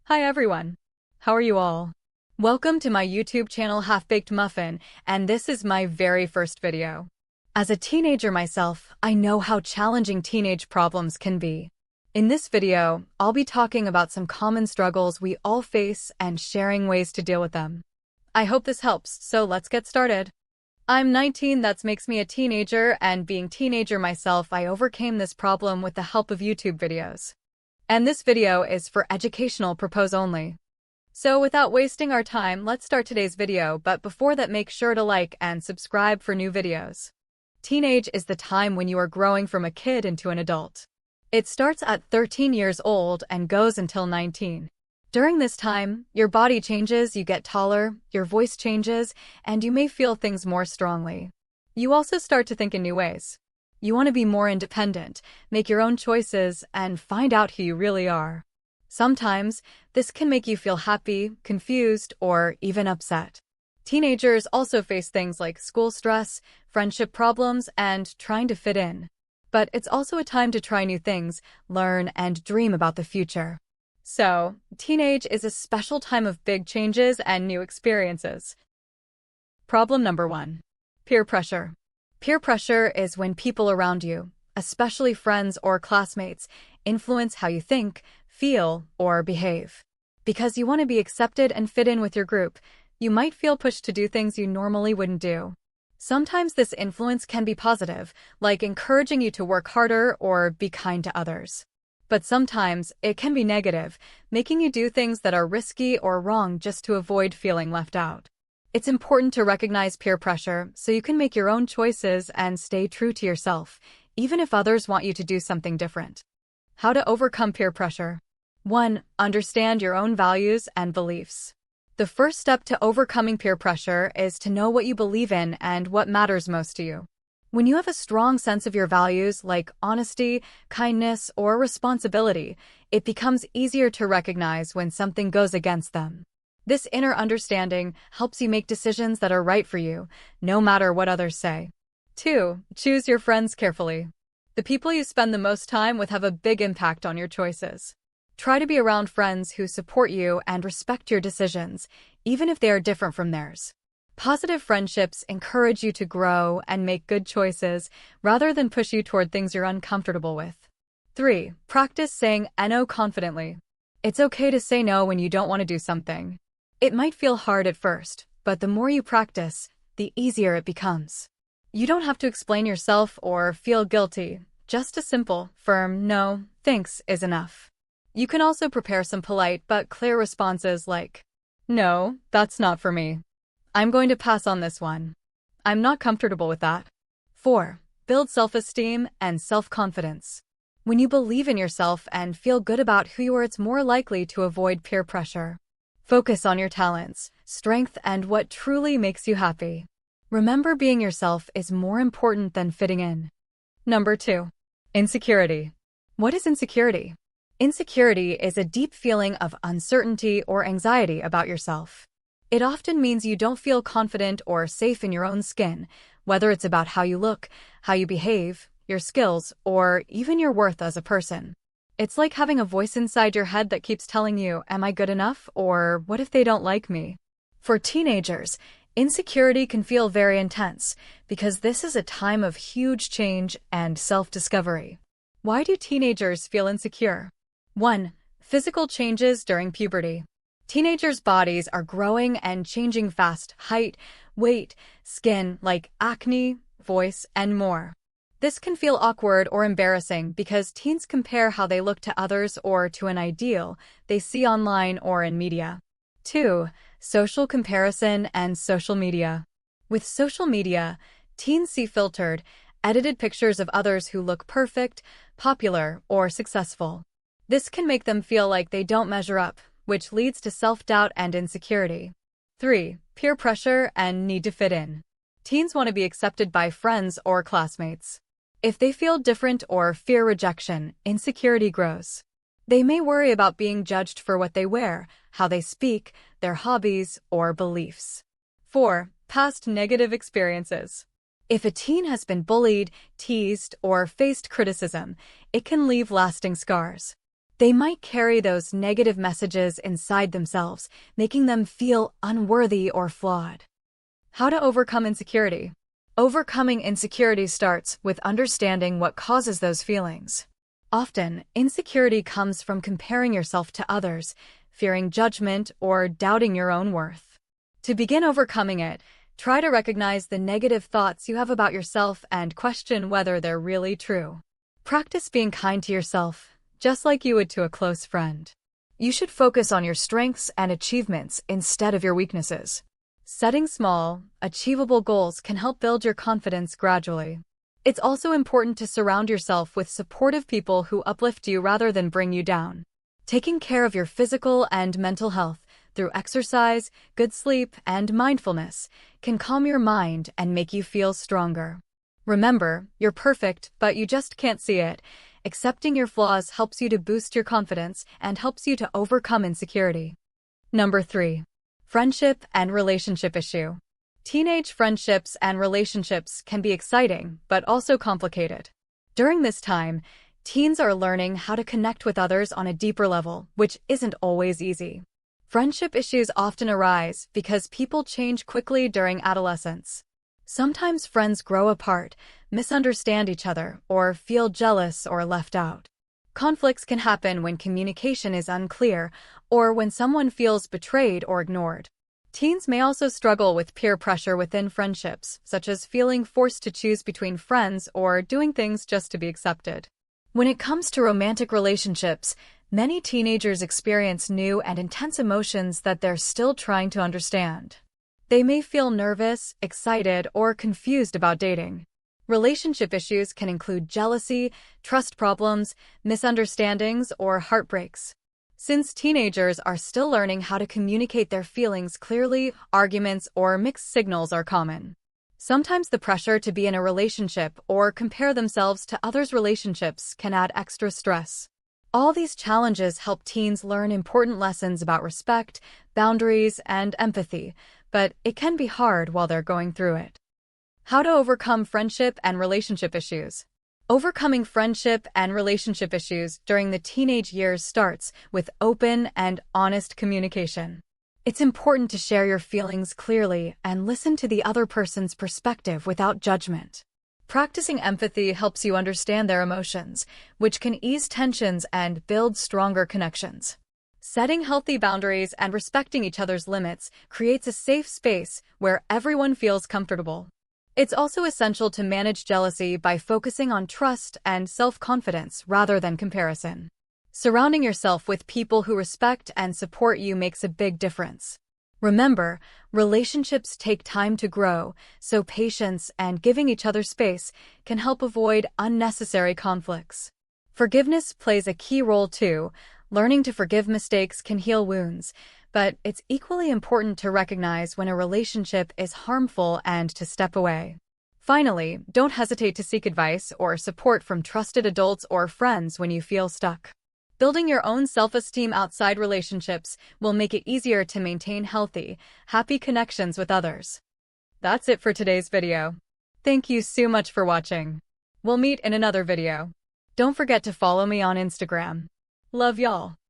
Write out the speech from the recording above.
Hi everyone. How are you all? Welcome to my YouTube channel Half-Baked Muffin, and this is my very first video. As a teenager myself, I know how challenging teenage problems can be. In this video, I'll be talking about some common struggles we all face and sharing ways to deal with them. I hope this helps, so let's get started. I'm 19, that makes me a teenager, and being teenager myself, I overcame this problem with the help of YouTube videos. And this video is for educational purpose only. So without wasting our time, let's start today's video, but before that make sure to like and subscribe for new videos. Teenage is the time when you are growing from a kid into an adult. It starts at 13 years old and goes until 19. During this time, your body changes, you get taller, your voice changes, and you may feel things more strongly. You also start to think in new ways. You want to be more independent, make your own choices, and find out who you really are. Sometimes, this can make you feel happy, confused, or even upset. Teenagers also face things like school stress, friendship problems, and trying to fit in. But it's also a time to try new things, learn, and dream about the future. So, teenage is a special time of big changes and new experiences. Problem number 1. Peer pressure. Peer pressure is when people around you, especially friends or classmates, influence how you think, feel, or behave. Because you want to be accepted and fit in with your group, you might feel pushed to do things you normally wouldn't do. Sometimes this influence can be positive, like encouraging you to work harder or be kind to others. But sometimes it can be negative, making you do things that are risky or wrong just to avoid feeling left out. It's important to recognize peer pressure so you can make your own choices and stay true to yourself, even if others want you to do something different. How to overcome peer pressure. 1. Understand your own values and beliefs. The first step to overcoming peer pressure is to know what you believe in and what matters most to you. When you have a strong sense of your values like honesty, kindness, or responsibility, it becomes easier to recognize when something goes against them. This inner understanding helps you make decisions that are right for you, no matter what others say. 2. Choose your friends carefully. The people you spend the most time with have a big impact on your choices. Try to be around friends who support you and respect your decisions, even if they are different from theirs. Positive friendships encourage you to grow and make good choices, rather than push you toward things you're uncomfortable with. 3. Practice saying no confidently. It's okay to say no when you don't want to do something. It might feel hard at first, but the more you practice, the easier it becomes. You don't have to explain yourself or feel guilty. Just a simple, firm no, thanks is enough. You can also prepare some polite but clear responses like, "No, that's not for me. I'm going to pass on this one. I'm not comfortable with that." 4. Build self-esteem and self-confidence. When you believe in yourself and feel good about who you are, it's more likely to avoid peer pressure. Focus on your talents, strength, and what truly makes you happy. Remember, being yourself is more important than fitting in. Number 2. Insecurity. What is insecurity? Insecurity is a deep feeling of uncertainty or anxiety about yourself. It often means you don't feel confident or safe in your own skin, whether it's about how you look, how you behave, your skills, or even your worth as a person. It's like having a voice inside your head that keeps telling you, am I good enough, or what if they don't like me? For teenagers, insecurity can feel very intense because this is a time of huge change and self-discovery. Why do teenagers feel insecure? 1. Physical changes during puberty. Teenagers' bodies are growing and changing fast: height, weight, skin, like acne, voice, and more. This can feel awkward or embarrassing because teens compare how they look to others or to an ideal they see online or in media. 2. Social comparison and social media. With social media, teens see filtered, edited pictures of others who look perfect, popular, or successful. This can make them feel like they don't measure up, which leads to self-doubt and insecurity. 3. Peer pressure and need to fit in. Teens want to be accepted by friends or classmates. If they feel different or fear rejection, insecurity grows. They may worry about being judged for what they wear, how they speak, their hobbies, or beliefs. 4. Past negative experiences. If a teen has been bullied, teased, or faced criticism, it can leave lasting scars. They might carry those negative messages inside themselves, making them feel unworthy or flawed. How to overcome insecurity. Overcoming insecurity starts with understanding what causes those feelings. Often, insecurity comes from comparing yourself to others, fearing judgment, or doubting your own worth. To begin overcoming it, try to recognize the negative thoughts you have about yourself and question whether they're really true. Practice being kind to yourself, just like you would to a close friend. You should focus on your strengths and achievements instead of your weaknesses. Setting small, achievable goals can help build your confidence gradually. It's also important to surround yourself with supportive people who uplift you rather than bring you down. Taking care of your physical and mental health through exercise, good sleep, and mindfulness can calm your mind and make you feel stronger. Remember, you're perfect, but you just can't see it. Accepting your flaws helps you to boost your confidence and helps you to overcome insecurity. Number 3. Friendship and relationship issue. Teenage friendships and relationships can be exciting, but also complicated. During this time, teens are learning how to connect with others on a deeper level, which isn't always easy. Friendship issues often arise because people change quickly during adolescence. Sometimes friends grow apart, misunderstand each other, or feel jealous or left out. Conflicts can happen when communication is unclear or when someone feels betrayed or ignored. Teens may also struggle with peer pressure within friendships, such as feeling forced to choose between friends or doing things just to be accepted. When it comes to romantic relationships, many teenagers experience new and intense emotions that they're still trying to understand. They may feel nervous, excited, or confused about dating. Relationship issues can include jealousy, trust problems, misunderstandings, or heartbreaks. Since teenagers are still learning how to communicate their feelings clearly, arguments or mixed signals are common. Sometimes the pressure to be in a relationship or compare themselves to others' relationships can add extra stress. All these challenges help teens learn important lessons about respect, boundaries, and empathy, but it can be hard while they're going through it. How to overcome friendship and relationship issues. Overcoming friendship and relationship issues during the teenage years starts with open and honest communication. It's important to share your feelings clearly and listen to the other person's perspective without judgment. Practicing empathy helps you understand their emotions, which can ease tensions and build stronger connections. Setting healthy boundaries and respecting each other's limits creates a safe space where everyone feels comfortable. It's also essential to manage jealousy by focusing on trust and self-confidence rather than comparison. Surrounding yourself with people who respect and support you makes a big difference. Remember, relationships take time to grow, so patience and giving each other space can help avoid unnecessary conflicts. Forgiveness plays a key role too. Learning to forgive mistakes can heal wounds, but it's equally important to recognize when a relationship is harmful and to step away. Finally, don't hesitate to seek advice or support from trusted adults or friends when you feel stuck. Building your own self-esteem outside relationships will make it easier to maintain healthy, happy connections with others. That's it for today's video. Thank you so much for watching. We'll meet in another video. Don't forget to follow me on Instagram. Love y'all.